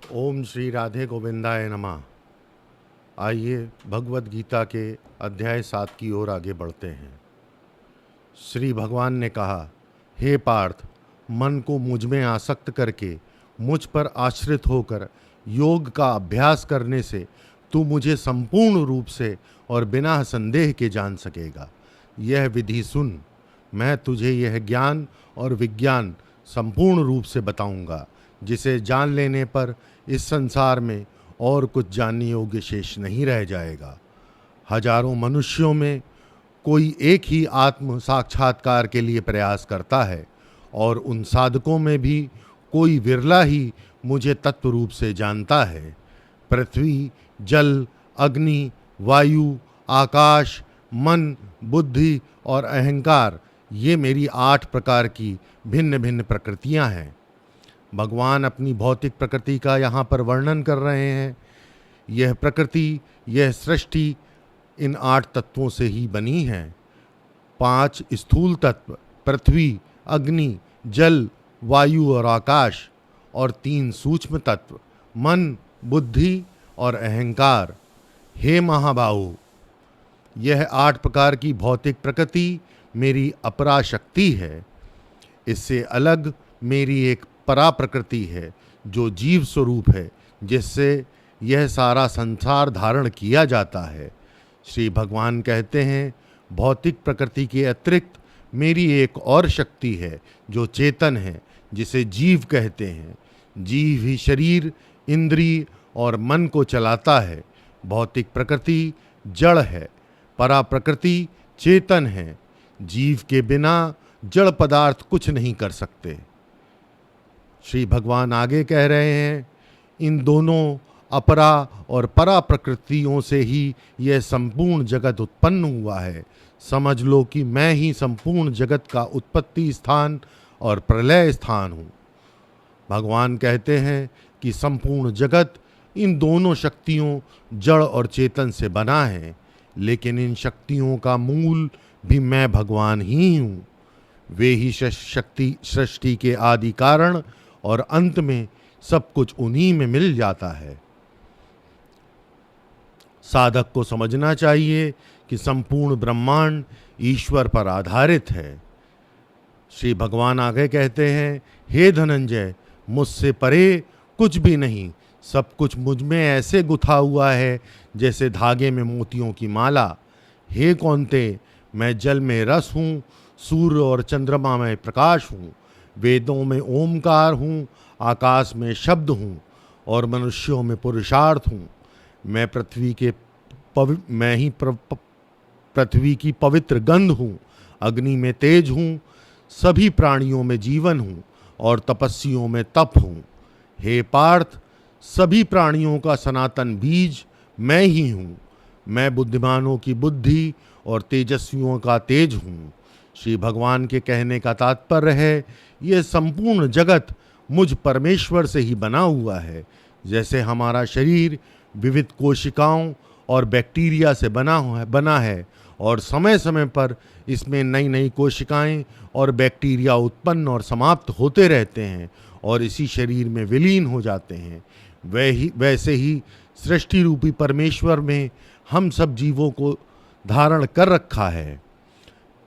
ओम श्री राधे गोविंदाय नमः। आइए भगवत गीता के अध्याय 7 की ओर आगे बढ़ते हैं। श्री भगवान ने कहा, हे पार्थ, मन को मुझ में आसक्त करके मुझ पर आश्रित होकर योग का अभ्यास करने से तू मुझे संपूर्ण रूप से और बिना संदेह के जान सकेगा। यह विधि सुन, मैं तुझे यह ज्ञान और विज्ञान संपूर्ण रूप से बताऊंगा, जिसे जान लेने पर इस संसार में और कुछ जानने योग्य शेष नहीं रह जाएगा। हजारों मनुष्यों में कोई एक ही आत्म साक्षात्कार के लिए प्रयास करता है और उन साधकों में भी कोई विरला ही मुझे तत्व रूप से जानता है। पृथ्वी, जल, अग्नि, वायु, आकाश, मन, बुद्धि और अहंकार, ये मेरी 8 प्रकार की भिन्न भिन्न प्रकृतियां हैं। भगवान अपनी भौतिक प्रकृति का यहाँ पर वर्णन कर रहे हैं। यह प्रकृति, यह सृष्टि इन 8 तत्वों से ही बनी है। 5 स्थूल तत्व पृथ्वी, अग्नि, जल, वायु और आकाश, और 3 सूक्ष्म तत्व मन, बुद्धि और अहंकार। हे महाबाहु, यह 8 प्रकार की भौतिक प्रकृति मेरी अपरा शक्ति है। इससे अलग मेरी एक परा प्रकृति है जो जीव स्वरूप है, जिससे यह सारा संसार धारण किया जाता है। श्री भगवान कहते हैं, भौतिक प्रकृति के अतिरिक्त मेरी एक और शक्ति है जो चेतन है, जिसे जीव कहते हैं। जीव ही शरीर, इंद्रिय और मन को चलाता है। भौतिक प्रकृति जड़ है, परा प्रकृति चेतन है। जीव के बिना जड़ पदार्थ कुछ नहीं कर सकते। श्री भगवान आगे कह रहे हैं, इन दोनों अपरा और परा प्रकृतियों से ही यह संपूर्ण जगत उत्पन्न हुआ है। समझ लो कि मैं ही संपूर्ण जगत का उत्पत्ति स्थान और प्रलय स्थान हूँ। भगवान कहते हैं कि संपूर्ण जगत इन दोनों शक्तियों जड़ और चेतन से बना है, लेकिन इन शक्तियों का मूल भी मैं भगवान ही हूँ। वे ही शक्ति सृष्टि के आदि कारण और अंत में सब कुछ उन्हीं में मिल जाता है। साधक को समझना चाहिए कि संपूर्ण ब्रह्मांड ईश्वर पर आधारित है। श्री भगवान आगे कहते हैं, हे धनंजय, मुझसे परे कुछ भी नहीं। सब कुछ मुझ में ऐसे गुथा हुआ है जैसे धागे में मोतियों की माला। हे कौन्ते, मैं जल में रस हूँ, सूर्य और चंद्रमा में प्रकाश हूँ, वेदों में ओमकार हूँ, आकाश में शब्द हूँ और मनुष्यों में पुरुषार्थ हूँ। मैं पृथ्वी की पवित्र गंध हूँ, अग्नि में तेज हूँ, सभी प्राणियों में जीवन हूँ और तपस्वियों में तप हूँ। हे पार्थ, सभी प्राणियों का सनातन बीज मैं ही हूँ। मैं बुद्धिमानों की बुद्धि और तेजस्वियों का तेज हूँ। श्री भगवान के कहने का तात्पर्य है, यह संपूर्ण जगत मुझ परमेश्वर से ही बना हुआ है। जैसे हमारा शरीर विविध कोशिकाओं और बैक्टीरिया से बना है और समय समय पर इसमें नई नई कोशिकाएं और बैक्टीरिया उत्पन्न और समाप्त होते रहते हैं और इसी शरीर में विलीन हो जाते हैं, वैसे ही सृष्टि रूपी परमेश्वर में हम सब जीवों को धारण कर रखा है,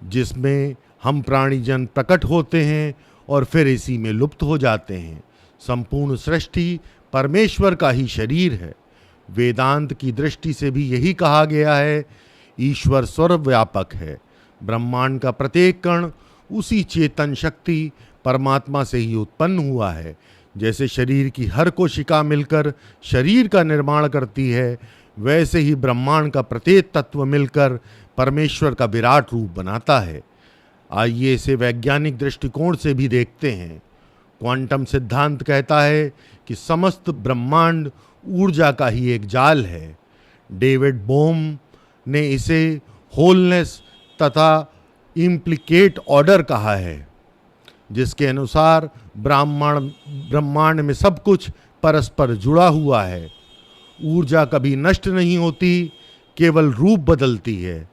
जिसमें हम प्राणीजन प्रकट होते हैं और फिर इसी में लुप्त हो जाते हैं। संपूर्ण सृष्टि परमेश्वर का ही शरीर है। वेदांत की दृष्टि से भी यही कहा गया है, ईश्वर सर्वव्यापक है। ब्रह्मांड का प्रत्येक कण उसी चेतन शक्ति परमात्मा से ही उत्पन्न हुआ है। जैसे शरीर की हर कोशिका मिलकर शरीर का निर्माण करती है, वैसे ही ब्रह्मांड का प्रत्येक तत्व मिलकर परमेश्वर का विराट रूप बनाता है। आइए इसे वैज्ञानिक दृष्टिकोण से भी देखते हैं। क्वांटम सिद्धांत कहता है कि समस्त ब्रह्मांड ऊर्जा का ही एक जाल है। डेविड बोम ने इसे होलनेस तथा इम्प्लिकेट ऑर्डर कहा है, जिसके अनुसार ब्रह्मांड में सब कुछ परस्पर जुड़ा हुआ है। ऊर्जा कभी नष्ट नहीं होती, केवल रूप बदलती है।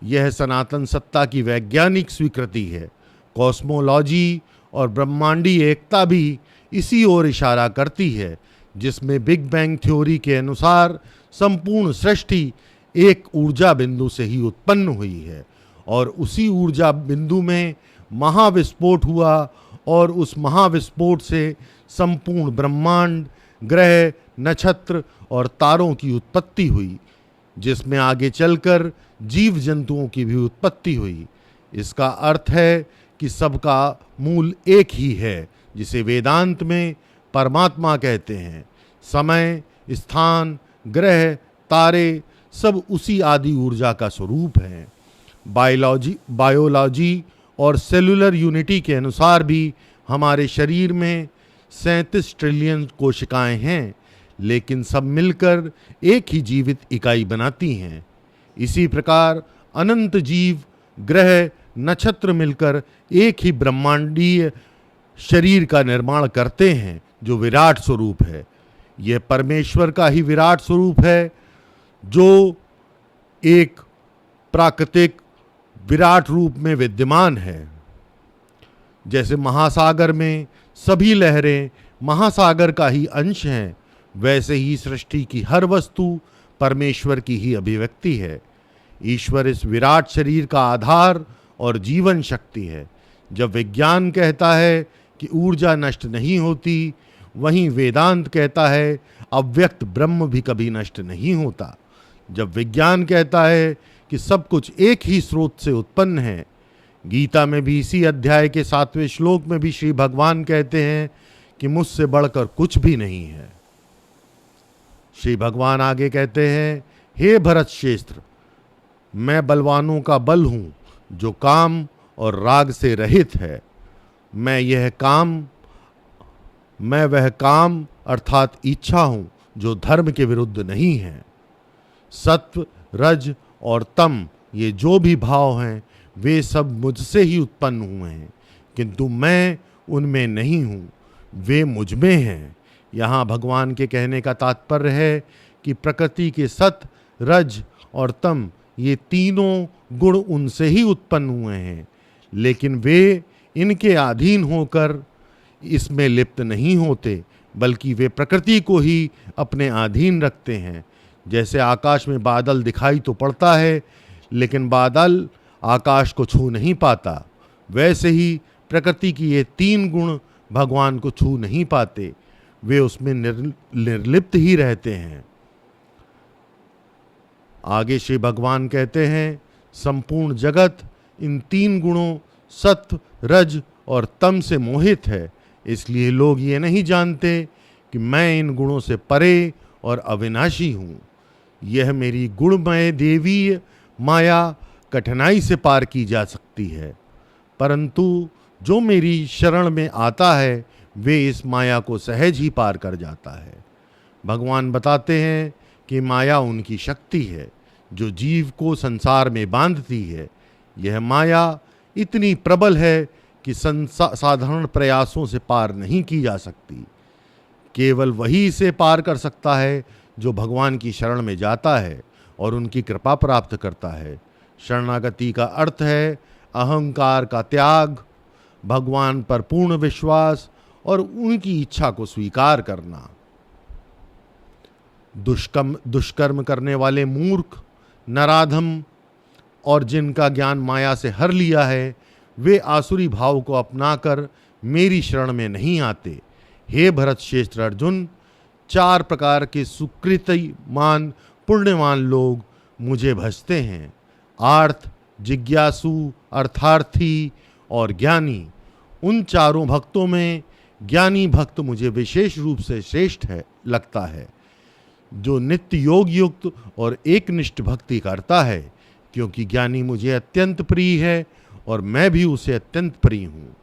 यह सनातन सत्ता की वैज्ञानिक स्वीकृति है। कॉस्मोलॉजी और ब्रह्मांडी एकता भी इसी ओर इशारा करती है। जिसमें बिग बैंग थ्योरी के अनुसार संपूर्ण सृष्टि एक ऊर्जा बिंदु से ही उत्पन्न हुई है और उसी ऊर्जा बिंदु में महाविस्फोट हुआ और उस महाविस्फोट से संपूर्ण ब्रह्मांड, ग्रह, नक्षत्र और तारों की उत्पत्ति हुई, जिसमें आगे चलकर जीव जंतुओं की भी उत्पत्ति हुई। इसका अर्थ है कि सबका मूल एक ही है, जिसे वेदांत में परमात्मा कहते हैं। समय, स्थान, ग्रह, तारे सब उसी आदि ऊर्जा का स्वरूप हैं। बायोलॉजी और सेलुलर यूनिटी के अनुसार भी हमारे शरीर में 37 ट्रिलियन कोशिकाएं हैं, लेकिन सब मिलकर एक ही जीवित इकाई बनाती हैं। इसी प्रकार अनंत जीव, ग्रह, नक्षत्र मिलकर एक ही ब्रह्मांडीय शरीर का निर्माण करते हैं, जो विराट स्वरूप है। यह परमेश्वर का ही विराट स्वरूप है, जो एक प्राकृतिक विराट रूप में विद्यमान है। जैसे महासागर में सभी लहरें महासागर का ही अंश हैं, वैसे ही सृष्टि की हर वस्तु परमेश्वर की ही अभिव्यक्ति है। ईश्वर इस विराट शरीर का आधार और जीवन शक्ति है। जब विज्ञान कहता है कि ऊर्जा नष्ट नहीं होती, वहीं वेदांत कहता है अव्यक्त ब्रह्म भी कभी नष्ट नहीं होता। जब विज्ञान कहता है कि सब कुछ एक ही स्रोत से उत्पन्न है, गीता में भी इसी अध्याय के 7वें श्लोक में भी श्री भगवान कहते हैं कि मुझसे बढ़कर कुछ भी नहीं है। श्री भगवान आगे कहते हैं, हे भरत क्षेत्र, मैं बलवानों का बल हूं, जो काम और राग से रहित है। मैं वह काम अर्थात इच्छा हूं, जो धर्म के विरुद्ध नहीं है। सत्व, रज और तम, ये जो भी भाव हैं, वे सब मुझसे ही उत्पन्न हुए हैं, किंतु मैं उनमें नहीं हूँ, वे मुझ में हैं। यहाँ भगवान के कहने का तात्पर्य है कि प्रकृति के सत, रज और तम, ये तीनों गुण उनसे ही उत्पन्न हुए हैं, लेकिन वे इनके अधीन होकर इसमें लिप्त नहीं होते, बल्कि वे प्रकृति को ही अपने अधीन रखते हैं। जैसे आकाश में बादल दिखाई तो पड़ता है, लेकिन बादल आकाश को छू नहीं पाता, वैसे ही प्रकृति की ये तीन गुण भगवान को छू नहीं पाते, वे उसमें निर्लिप्त ही रहते हैं। आगे श्री भगवान कहते हैं, संपूर्ण जगत इन तीन गुणों सत्व, रज और तम से मोहित है, इसलिए लोग ये नहीं जानते कि मैं इन गुणों से परे और अविनाशी हूँ। यह मेरी गुणमय देवी माया कठिनाई से पार की जा सकती है, परंतु जो मेरी शरण में आता है वे इस माया को सहज ही पार कर जाता है। भगवान बताते हैं कि माया उनकी शक्ति है जो जीव को संसार में बांधती है। यह माया इतनी प्रबल है कि साधारण प्रयासों से पार नहीं की जा सकती। केवल वही इसे पार कर सकता है जो भगवान की शरण में जाता है और उनकी कृपा प्राप्त करता है। शरणागति का अर्थ है अहंकार का त्याग, भगवान पर पूर्ण विश्वास और उनकी इच्छा को स्वीकार करना। दुष्कर्म करने वाले मूर्ख, नराधम और जिनका ज्ञान माया से हर लिया है, वे आसुरी भाव को अपनाकर मेरी शरण में नहीं आते। हे भरत श्रेष्ठ अर्जुन, चार प्रकार के सुकृतिमान पुण्यवान लोग मुझे भजते हैं, आर्थ, जिज्ञासु, अर्थार्थी और ज्ञानी। उन चारों भक्तों में ज्ञानी भक्त मुझे विशेष रूप से श्रेष्ठ लगता है, जो नित्य योग युक्त और एकनिष्ठ भक्ति करता है, क्योंकि ज्ञानी मुझे अत्यंत प्रिय है और मैं भी उसे अत्यंत प्रिय हूँ।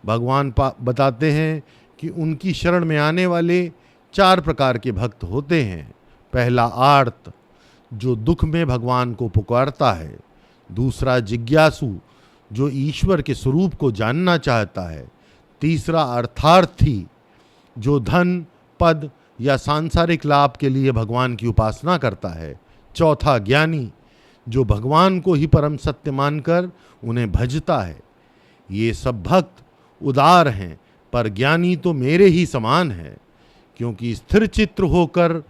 भगवान बताते हैं कि उनकी शरण में आने वाले चार प्रकार के भक्त होते हैं। पहला आर्त, जो दुख में भगवान को पुकारता है। दूसरा जिज्ञासु, जो ईश्वर के स्वरूप को जानना चाहता है। तीसरा अर्थार्थी, जो धन, पद या सांसारिक लाभ के लिए भगवान की उपासना करता है। चौथा ज्ञानी, जो भगवान को ही परम सत्य मानकर उन्हें भजता है। ये सब भक्त उदार हैं, पर ज्ञानी तो मेरे ही समान है, क्योंकि स्थिर चित्त होकर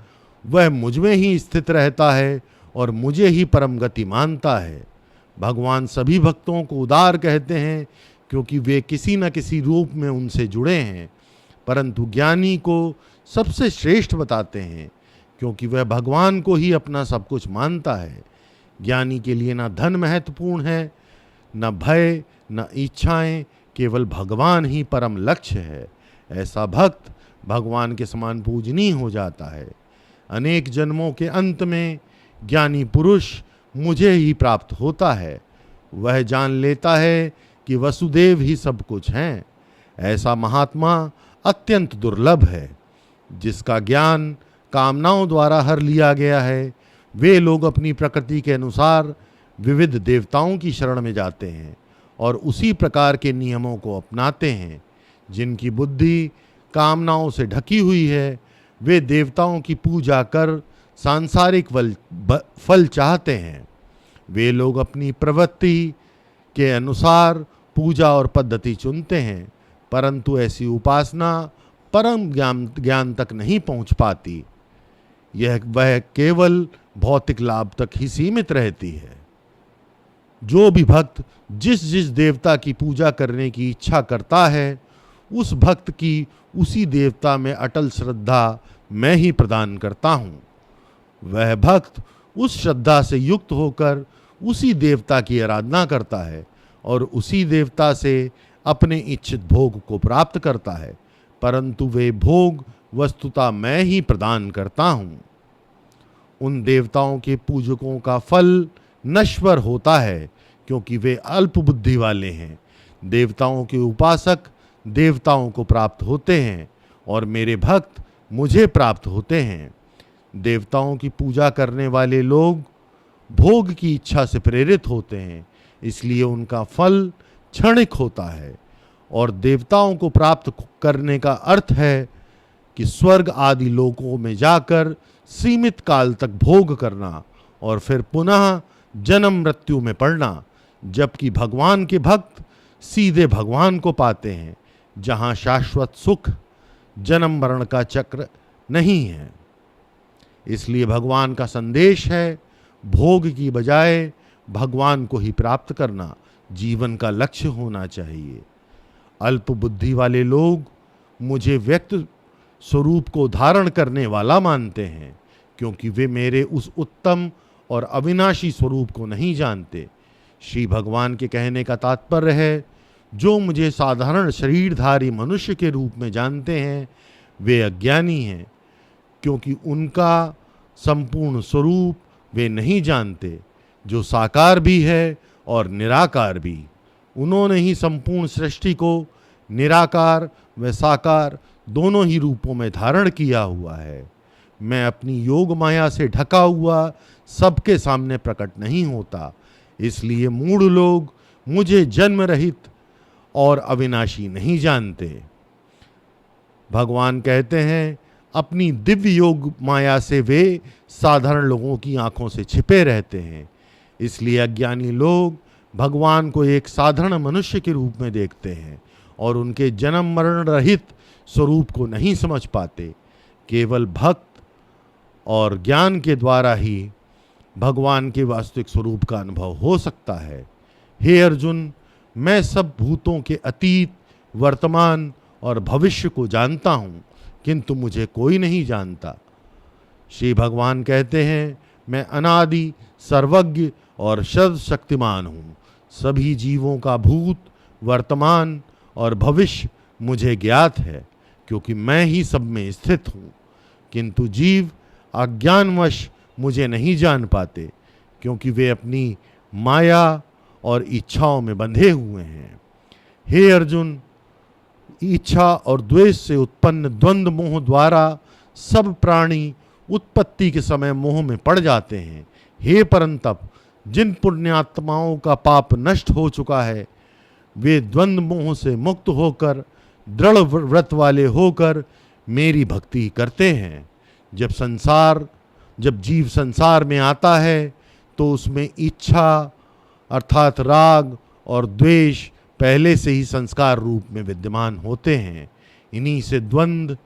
वह मुझ में ही स्थित रहता है और मुझे ही परम गति मानता है। भगवान सभी भक्तों को उदार कहते हैं क्योंकि वे किसी न किसी रूप में उनसे जुड़े हैं, परंतु ज्ञानी को सबसे श्रेष्ठ बताते हैं क्योंकि वह भगवान को ही अपना सब कुछ मानता है। ज्ञानी के लिए न धन महत्वपूर्ण है, न भय, न इच्छाएं, केवल भगवान ही परम लक्ष्य है। ऐसा भक्त भगवान के समान पूजनीय हो जाता है। अनेक जन्मों के अंत में ज्ञानी पुरुष मुझे ही प्राप्त होता है। वह जान लेता है कि वसुदेव ही सब कुछ हैं। ऐसा महात्मा अत्यंत दुर्लभ है। जिसका ज्ञान कामनाओं द्वारा हर लिया गया है, वे लोग अपनी प्रकृति के अनुसार विविध देवताओं की शरण में जाते हैं और उसी प्रकार के नियमों को अपनाते हैं। जिनकी बुद्धि कामनाओं से ढकी हुई है, वे देवताओं की पूजा कर सांसारिक फल चाहते हैं। वे लोग अपनी प्रवृत्ति के अनुसार पूजा और पद्धति चुनते हैं, परंतु ऐसी उपासना परम ज्ञान तक नहीं पहुंच पाती। वह केवल भौतिक लाभ तक ही सीमित रहती है। जो भी भक्त जिस जिस देवता की पूजा करने की इच्छा करता है, उस भक्त की उसी देवता में अटल श्रद्धा मैं ही प्रदान करता हूँ। वह भक्त उस श्रद्धा से युक्त होकर उसी देवता की आराधना करता है और उसी देवता से अपने इच्छित भोग को प्राप्त करता है, परंतु वे भोग वस्तुतः मैं ही प्रदान करता हूँ। उन देवताओं के पूजकों का फल नश्वर होता है क्योंकि वे अल्प बुद्धि वाले हैं। देवताओं के उपासक देवताओं को प्राप्त होते हैं और मेरे भक्त मुझे प्राप्त होते हैं। देवताओं की पूजा करने वाले लोग भोग की इच्छा से प्रेरित होते हैं, इसलिए उनका फल क्षणिक होता है। और देवताओं को प्राप्त करने का अर्थ है कि स्वर्ग आदि लोकों में जाकर सीमित काल तक भोग करना और फिर पुनः जन्म मृत्यु में पड़ना, जबकि भगवान के भक्त सीधे भगवान को पाते हैं जहाँ शाश्वत सुख जन्म मरण का चक्र नहीं है। इसलिए भगवान का संदेश है, भोग की बजाय भगवान को ही प्राप्त करना जीवन का लक्ष्य होना चाहिए। अल्प बुद्धि वाले लोग मुझे व्यक्त स्वरूप को धारण करने वाला मानते हैं क्योंकि वे मेरे उस उत्तम और अविनाशी स्वरूप को नहीं जानते। श्री भगवान के कहने का तात्पर्य है, जो मुझे साधारण शरीरधारी मनुष्य के रूप में जानते हैं वे अज्ञानी हैं, क्योंकि उनका संपूर्ण स्वरूप वे नहीं जानते, जो साकार भी है और निराकार भी। उन्होंने ही संपूर्ण सृष्टि को निराकार व साकार दोनों ही रूपों में धारण किया हुआ है। मैं अपनी योग माया से ढका हुआ सबके सामने प्रकट नहीं होता, इसलिए मूढ़ लोग मुझे जन्म रहित और अविनाशी नहीं जानते। भगवान कहते हैं, अपनी दिव्य योग माया से वे साधारण लोगों की आंखों से छिपे रहते हैं, इसलिए अज्ञानी लोग भगवान को एक साधारण मनुष्य के रूप में देखते हैं और उनके जन्म मरण रहित स्वरूप को नहीं समझ पाते। केवल भक्त और ज्ञान के द्वारा ही भगवान के वास्तविक स्वरूप का अनुभव हो सकता है। हे अर्जुन, मैं सब भूतों के अतीत, वर्तमान और भविष्य को जानता हूँ, किंतु मुझे कोई नहीं जानता। श्री भगवान कहते हैं, मैं अनादि, सर्वज्ञ और सर्वशक्तिमान हूँ। सभी जीवों का भूत, वर्तमान और भविष्य मुझे ज्ञात है, क्योंकि मैं ही सब में स्थित हूँ। किंतु जीव अज्ञानवश मुझे नहीं जान पाते, क्योंकि वे अपनी माया और इच्छाओं में बंधे हुए हैं। हे अर्जुन, इच्छा और द्वेष से उत्पन्न द्वंद्व मोह द्वारा सब प्राणी उत्पत्ति के समय मोह में पड़ जाते हैं। हे परंतप, जिन पुण्यात्माओं का पाप नष्ट हो चुका है, वे द्वंद्व मोह से मुक्त होकर दृढ़ व्रत वाले होकर मेरी भक्ति करते हैं। जब जीव संसार में आता है तो उसमें इच्छा अर्थात राग और द्वेष पहले से ही संस्कार रूप में विद्यमान होते हैं। इन्हीं से द्वंद्व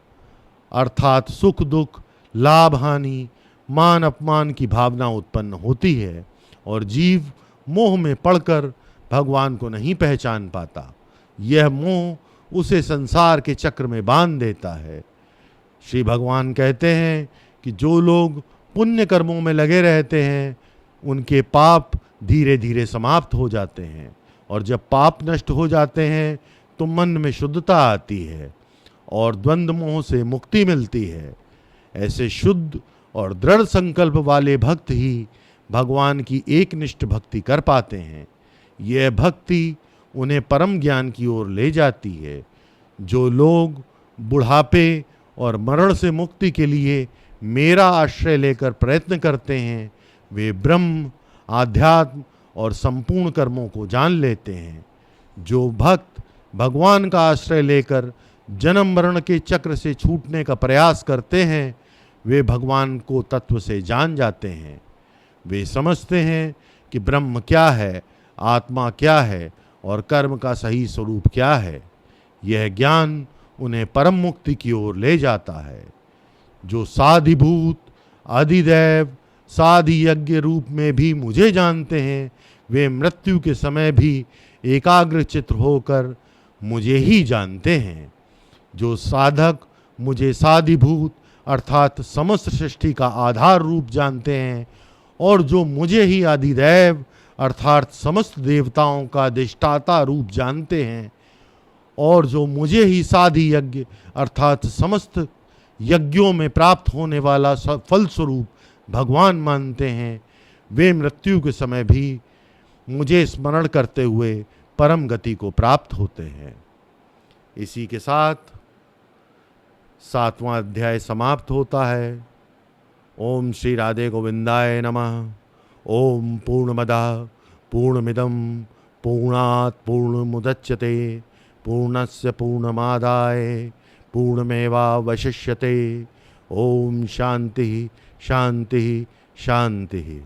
अर्थात सुख दुख, लाभ हानि, मान अपमान की भावना उत्पन्न होती है और जीव मोह में पड़कर भगवान को नहीं पहचान पाता। यह मोह उसे संसार के चक्र में बांध देता है। श्री भगवान कहते हैं कि जो लोग पुण्य कर्मों में लगे रहते हैं उनके पाप धीरे धीरे समाप्त हो जाते हैं, और जब पाप नष्ट हो जाते हैं तो मन में शुद्धता आती है और द्वंद्व मोह से मुक्ति मिलती है। ऐसे शुद्ध और दृढ़ संकल्प वाले भक्त ही भगवान की एकनिष्ठ भक्ति कर पाते हैं। यह भक्ति उन्हें परम ज्ञान की ओर ले जाती है। जो लोग बुढ़ापे और मरण से मुक्ति के लिए मेरा आश्रय लेकर प्रयत्न करते हैं वे ब्रह्म, आध्यात्म और संपूर्ण कर्मों को जान लेते हैं। जो भक्त भगवान का आश्रय लेकर जन्म मरण के चक्र से छूटने का प्रयास करते हैं वे भगवान को तत्व से जान जाते हैं। वे समझते हैं कि ब्रह्म क्या है, आत्मा क्या है और कर्म का सही स्वरूप क्या है। यह ज्ञान उन्हें परम मुक्ति की ओर ले जाता है। जो साधिभूत, अधिदैव, साधि यज्ञ रूप में भी मुझे जानते हैं वे मृत्यु के समय भी एकाग्र चित्त होकर मुझे ही जानते हैं। जो साधक मुझे साधिभूत अर्थात समस्त सृष्टि का आधार रूप जानते हैं और जो मुझे ही अधिदैव अर्थात समस्त देवताओं का अधिष्ठाता रूप जानते हैं और जो मुझे ही साधि यज्ञ अर्थात समस्त यज्ञों में प्राप्त होने वाला फल स्वरूप भगवान मानते हैं वे मृत्यु के समय भी मुझे स्मरण करते हुए परम गति को प्राप्त होते हैं। इसी के साथ 7वां अध्याय समाप्त होता है। ओम श्री राधे गोविंदाय नमः। ओम पूर्णमदः पूर्णमिदं पूर्णात् पूर्णमुदच्यते पूर्णस्य पूर्णमादाय पूर्णमेवावशिष्यते। ओम शांति शांति शांति।